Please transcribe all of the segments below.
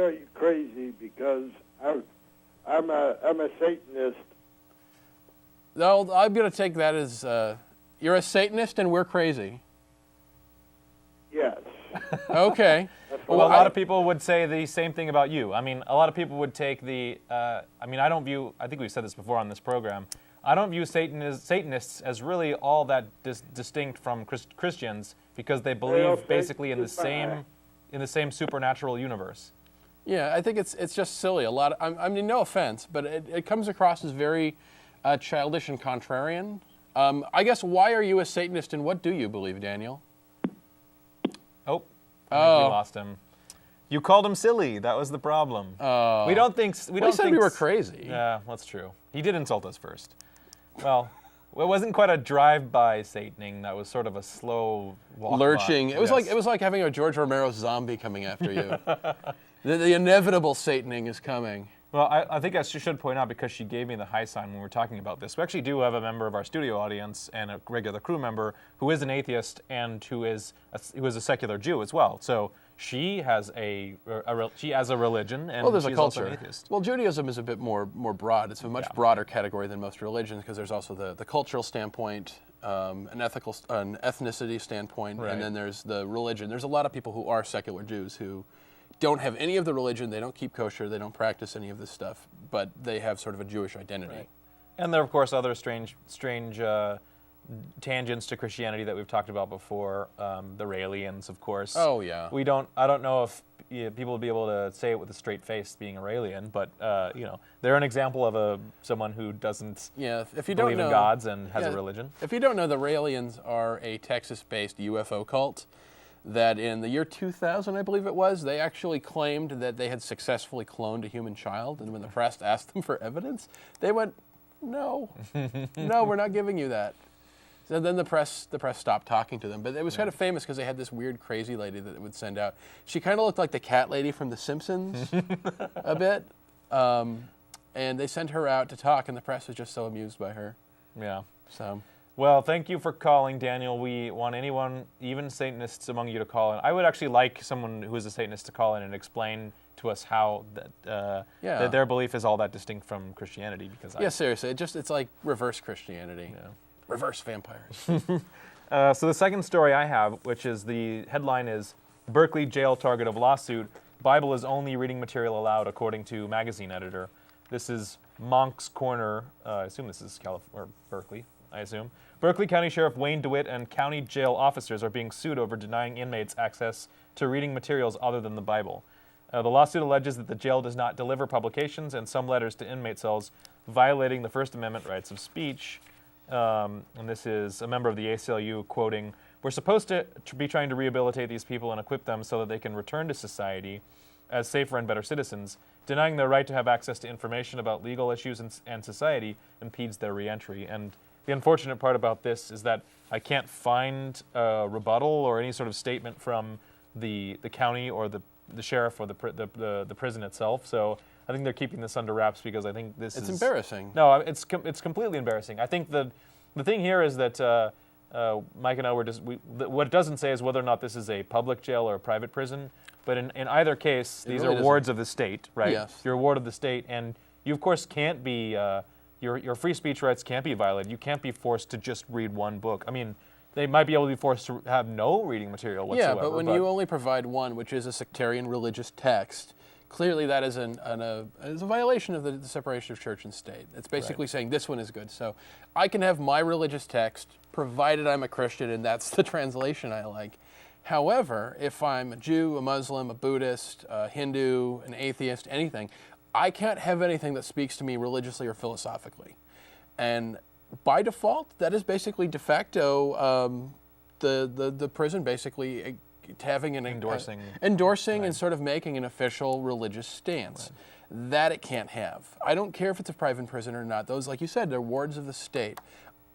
are you crazy? Because I'm a Satanist. No, I'm going to take that as you're a Satanist and we're crazy. Yes. Okay. Well, a lot of people would say the same thing about you. I mean, a lot of people would take the, I think we've said this before on this program, I don't view Satanists as really all that distinct from Christians because they believe basically in the same supernatural universe. Yeah, I think it's just silly. I mean, no offense, but it comes across as very childish and contrarian. I guess, why are you a Satanist and what do you believe, Daniel? I think we lost him. You called him silly. That was the problem. We don't think He said we were crazy. Yeah, that's true. He did insult us first. Well, it wasn't quite a drive-by Sataning. That was sort of a slow walk. Lurching. It was like having a George Romero zombie coming after you. The inevitable Sataning is coming. Well, I think I should point out, because she gave me the high sign when we were talking about this, we actually do have a member of our studio audience and a regular crew member who is an atheist and who is a secular Jew as well. So she has a religion, and there's she's a culture. also an atheist. Well, Judaism is a bit more broad. It's a much broader category than most religions because there's also the cultural standpoint, an ethnicity standpoint, and then there's the religion. There's a lot of people who are secular Jews who don't have any of the religion, they don't keep kosher, they don't practice any of this stuff, but they have sort of a Jewish identity. Right. And there are, of course, other strange tangents to Christianity that we've talked about before. The Raelians, of course. Oh, yeah. I don't know if people would be able to say it with a straight face, being a Raelian, but they're an example of someone who doesn't believe in gods and has a religion. If you don't know, the Raelians are a Texas-based UFO cult that in the year 2000, I believe it was, they actually claimed that they had successfully cloned a human child, and when the press asked them for evidence, they went, no, we're not giving you that. So then the press stopped talking to them, but it was kind of famous because they had this weird, crazy lady that they would send out. She kind of looked like the cat lady from The Simpsons a bit, and they sent her out to talk, and the press was just so amused by her. Yeah. So. Well, thank you for calling, Daniel. We want anyone, even Satanists among you, to call in. I would actually like someone who is a Satanist to call in and explain to us how that their belief is all that distinct from Christianity. Because seriously, it's like reverse Christianity. Yeah. Reverse vampires. So the second story I have, which is the headline is Berkeley Jail Target of Lawsuit, Bible is only reading material allowed, according to magazine editor. This is Monk's Corner. I assume this is Berkeley. I assume. Berkeley County Sheriff Wayne DeWitt and county jail officers are being sued over denying inmates access to reading materials other than the Bible. The lawsuit alleges that the jail does not deliver publications and some letters to inmate cells, violating the First Amendment rights of speech. And this is a member of the ACLU quoting, "We're supposed to be trying to rehabilitate these people and equip them so that they can return to society as safer and better citizens. Denying their right to have access to information about legal issues and society impedes their reentry." And the unfortunate part about this is that I can't find a rebuttal or any sort of statement from the county or the sheriff or the prison itself. So I think they're keeping this under wraps because I think this is... It's embarrassing. No, it's completely embarrassing. I think the thing here is that Mike and I were just... what it doesn't say is whether or not this is a public jail or a private prison. But in either case, these are wards of the state, right? Yes. You're a ward of the state, and you, of course, can't be... Your free speech rights can't be violated. You can't be forced to just read one book. I mean, they might be able to be forced to have no reading material whatsoever. Yeah, but when you only provide one, which is a sectarian religious text, clearly that is a violation of the separation of church and state. It's basically saying this one is good. So I can have my religious text, provided I'm a Christian and that's the translation I like. However, if I'm a Jew, a Muslim, a Buddhist, a Hindu, an atheist, anything, I can't have anything that speaks to me religiously or philosophically. And by default, that is basically de facto the prison basically having an endorsing and sort of making an official religious stance that it can't have. I don't care if it's a private prison or not. Those, like you said, they're wards of the state.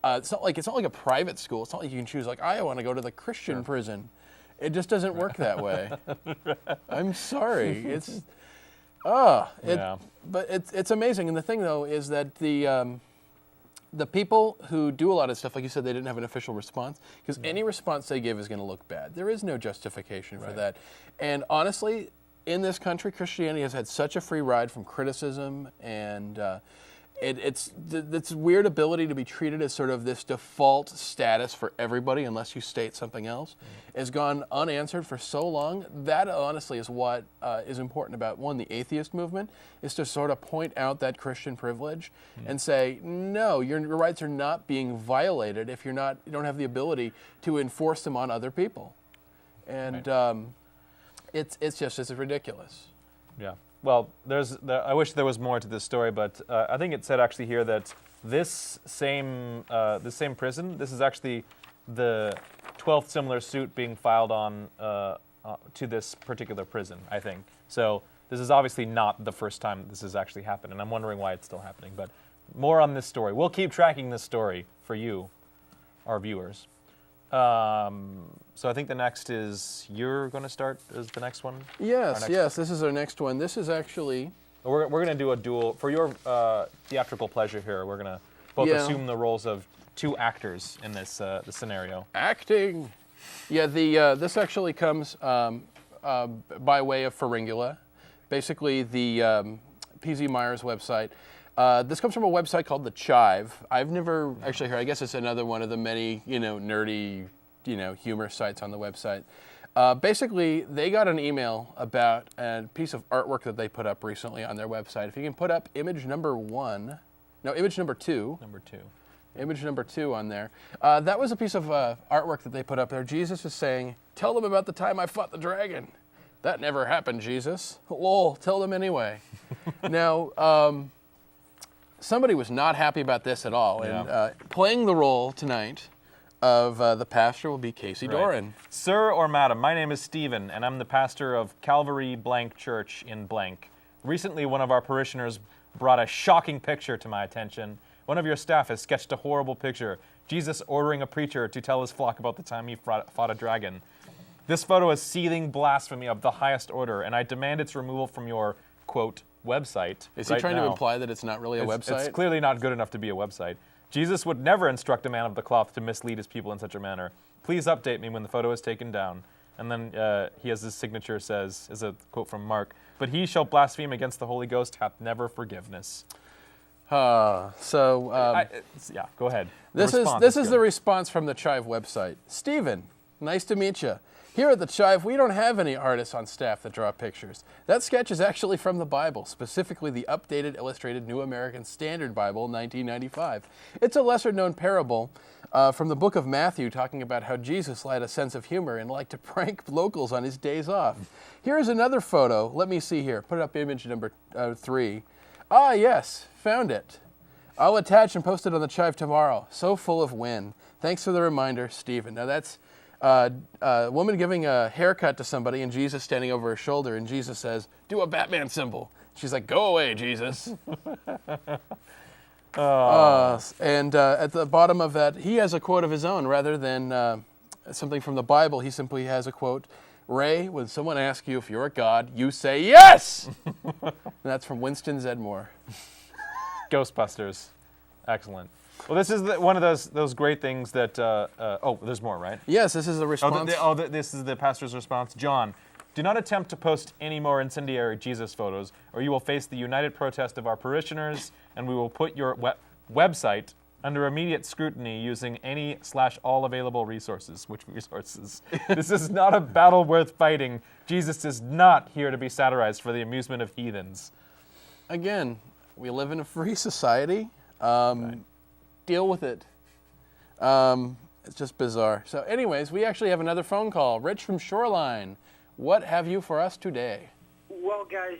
It's not like a private school. It's not like you can choose, like, I want to go to the Christian prison. It just doesn't work that way. I'm sorry. It's but it's amazing. And the thing, though, is that the people who do a lot of stuff, like you said, they didn't have an official response, because any response they give is going to look bad. There is no justification for that. And honestly, in this country, Christianity has had such a free ride from criticism and it's weird ability to be treated as sort of this default status for everybody unless you state something else has gone unanswered for so long. That honestly is what is important about, one, the atheist movement, is to sort of point out that Christian privilege and say, no, your rights are not being violated if you don't have the ability to enforce them on other people. And it's ridiculous. Yeah. Well, I wish there was more to this story, but I think it said actually here that this same prison, this is actually the 12th similar suit being filed on to this particular prison, I think. So this is obviously not the first time this has actually happened, and I'm wondering why it's still happening. But more on this story. We'll keep tracking this story for you, our viewers. So I think the next is, you're going to start as the next one? Yes, this is our next one. This is actually... We're going to do a duel. For your theatrical pleasure here, we're going to both assume the roles of two actors in this scenario. Acting! Yeah, this actually comes by way of Pharyngula. Basically, the P.Z. Myers website. This comes from a website called The Chive. I've never actually heard. I guess it's another one of the many, nerdy, humor sites on the website. Basically, they got an email about a piece of artwork that they put up recently on their website. If you can put up image number two. Image number two on there. That was a piece of artwork that they put up there. Jesus is saying, "Tell them about the time I fought the dragon." That never happened, Jesus. Lol, tell them anyway. Now, somebody was not happy about this at all. Yeah. And playing the role tonight of the pastor will be Casey Doran. Sir or madam, my name is Stephen, and I'm the pastor of Calvary Blank Church in Blank. Recently, one of our parishioners brought a shocking picture to my attention. One of your staff has sketched a horrible picture, Jesus ordering a preacher to tell his flock about the time he fought a dragon. This photo is seething blasphemy of the highest order, and I demand its removal from your, quote, website. Is he trying to imply that it's not really a website? It's clearly not good enough to be a website. Jesus would never instruct a man of the cloth to mislead his people in such a manner. Please update me when the photo is taken down. And then he has his signature says, is a quote from Mark, "But he shall blaspheme against the Holy Ghost hath never forgiveness." Yeah, go ahead. This is the response from the Chive website. Stephen, nice to meet you. Here at the Chive, we don't have any artists on staff that draw pictures. That sketch is actually from the Bible, specifically the updated illustrated New American Standard Bible, 1995. It's a lesser-known parable from the book of Matthew talking about how Jesus had a sense of humor and liked to prank locals on his days off. Here's another photo. Let me see here. Put up image number 3. Ah, yes, found it. I'll attach and post it on the Chive tomorrow. So full of win. Thanks for the reminder, Stephen. Now that's a woman giving a haircut to somebody and Jesus standing over her shoulder, and Jesus says, "Do a Batman symbol." She's like, "Go away, Jesus." And at the bottom of that, he has a quote of his own rather than something from the Bible. He simply has a quote, "Ray, when someone asks you if you're a god, you say yes!" And that's from Winston Zedmore. Ghostbusters. Excellent. Well, this is one of those great things that, there's more, right? Yes, this is a response. This is the pastor's response. John, do not attempt to post any more incendiary Jesus photos, or you will face the united protest of our parishioners, and we will put your website under immediate scrutiny using any/all available resources. Which resources? This is not a battle worth fighting. Jesus is not here to be satirized for the amusement of heathens. Again, we live in a free society. Deal with it. It's just bizarre. So anyways, we actually have another phone call. Rich from Shoreline. What have you for us today? Well, guys,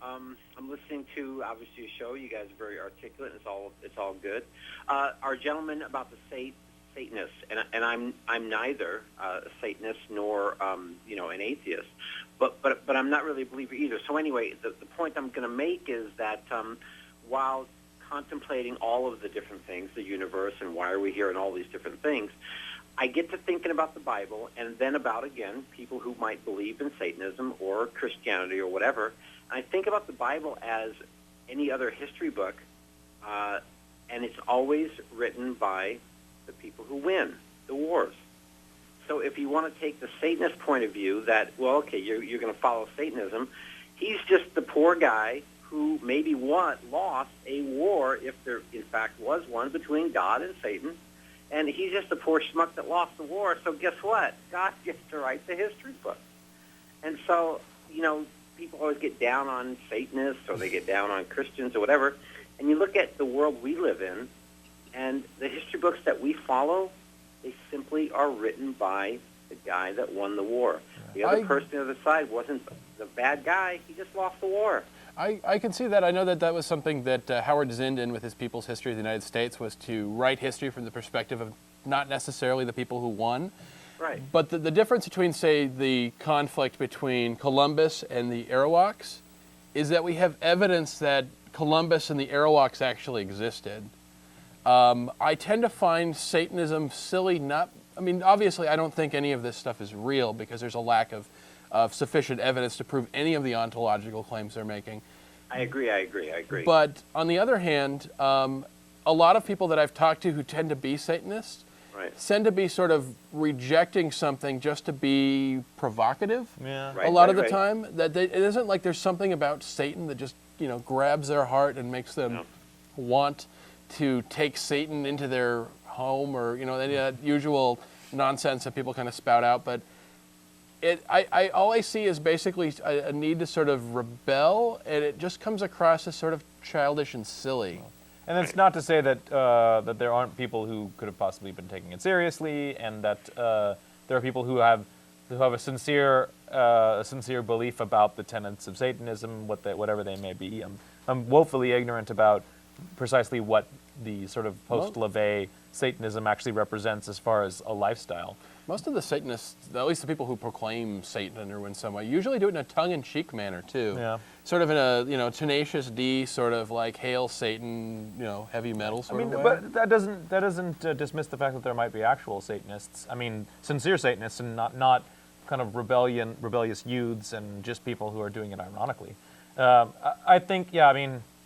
I'm listening to, obviously, a show. You guys are very articulate. It's all good. Our gentleman about the Satanists, and I'm neither a Satanist nor an atheist, but I'm not really a believer either. So anyway, the point I'm going to make is that while contemplating all of the different things, the universe and why are we here and all these different things, I get to thinking about the Bible and then about, again, people who might believe in Satanism or Christianity or whatever. And I think about the Bible as any other history book, and it's always written by the people who win the wars. So if you want to take the Satanist point of view, that, well, okay, you're going to follow Satanism, he's just the poor guy who maybe lost a war, if there in fact was one, between God and Satan, and he's just a poor schmuck that lost the war. So guess what? God gets to write the history book. And so, people always get down on Satanists or they get down on Christians or whatever, and you look at the world we live in, and the history books that we follow, they simply are written by the guy that won the war. The other person on the other side wasn't the bad guy. He just lost the war. I can see that. I know that was something that Howard Zinn, with his People's History of the United States, was to write history from the perspective of not necessarily the people who won. Right. But the difference between, say, the conflict between Columbus and the Arawaks is that we have evidence that Columbus and the Arawaks actually existed. I tend to find Satanism silly. Obviously, I don't think any of this stuff is real because there's a lack of sufficient evidence to prove any of the ontological claims they're making. I agree. But on the other hand, a lot of people that I've talked to who tend to be Satanists tend to be sort of rejecting something just to be provocative. Yeah. A lot of the time, that it isn't like there's something about Satan that just grabs their heart and makes them want to take Satan into their home, or any of that usual nonsense that people kind of spout out. But I all I see is basically a need to sort of rebel, and it just comes across as sort of childish and silly. And it's not to say that that there aren't people who could have possibly been taking it seriously, and that there are people who have a sincere belief about the tenets of Satanism, whatever they may be. I'm woefully ignorant about precisely what the sort of post-LaVey Satanism actually represents as far as a lifestyle. Most of the Satanists, at least the people who proclaim Satan or in some way, usually do it in a tongue-in-cheek manner too. Yeah. Sort of in a Tenacious D sort of like Hail Satan, heavy metal sort of way. But that doesn't dismiss the fact that there might be actual Satanists. I mean, sincere Satanists, and not kind of rebellious youths and just people who are doing it ironically. I think,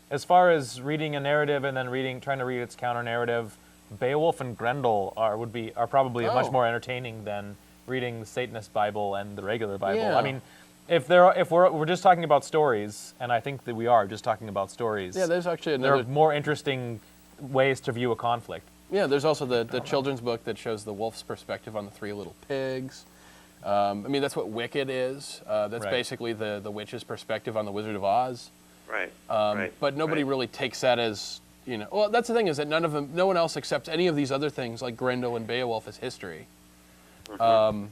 as far as reading a narrative and then trying to read its counter-narrative, Beowulf and Grendel are probably much more entertaining than reading the Satanist Bible and the regular Bible. Yeah. I mean, if we're just talking about stories, and I think that we are just talking about stories. Yeah, there's actually there are more interesting ways to view a conflict. Yeah, there's also the children's book that shows the wolf's perspective on the three little pigs. That's what Wicked is. That's basically the witch's perspective on the Wizard of Oz. Right. But nobody really takes that as, well, that's the thing, is that no one else accepts any of these other things like Grendel and Beowulf as history. Mm-hmm.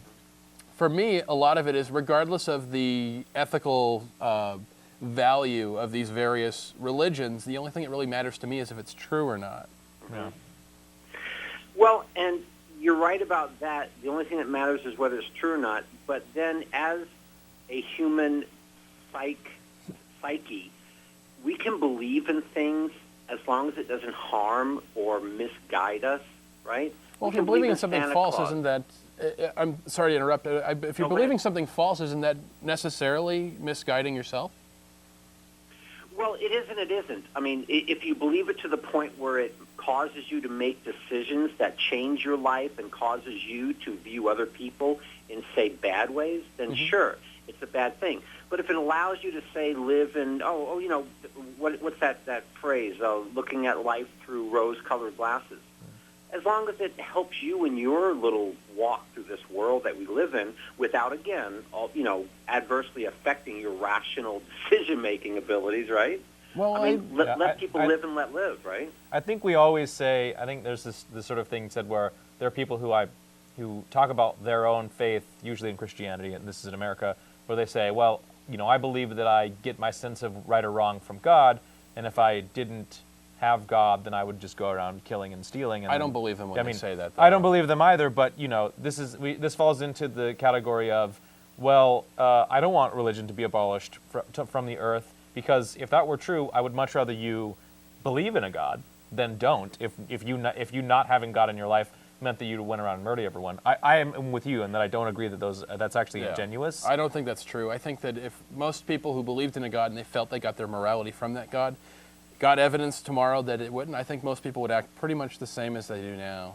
For me, a lot of it is, regardless of the ethical value of these various religions, the only thing that really matters to me is if it's true or not. Yeah. Well, and you're right about that. The only thing that matters is whether it's true or not. But then as a human psyche, we can believe in things as long as it doesn't harm or misguide us, right? Well, if you're believing in something false, isn't that... I'm sorry to interrupt. If you're believing something false, isn't that necessarily misguiding yourself? Well, it is and it isn't. I mean, if you believe it to the point where it causes you to make decisions that change your life and causes you to view other people in, say, bad ways, then sure, it's a bad thing. But if it allows you to, say, live in, what's that phrase, looking at life through rose-colored glasses, as long as it helps you in your little walk through this world that we live in without, again, adversely affecting your rational decision-making abilities, right? Well, let people live and let live, right? I think we always say, I think there's this sort of thing said where there are people who talk about their own faith, usually in Christianity, and this is in America, where they say, well, I believe that I get my sense of right or wrong from God, and if I didn't have God, then I would just go around killing and stealing. And I don't believe them when they say that, though. I don't believe them either, but, this falls into the category of, well, I don't want religion to be abolished from the earth, because if that were true, I would much rather you believe in a God than don't. If you not having God in your life meant that you went around and murder everyone. I am with you in that I don't agree that that's actually ingenuous. I don't think that's true. I think that if most people who believed in a God and they felt they got their morality from that God got evidence tomorrow that it wouldn't, I think most people would act pretty much the same as they do now.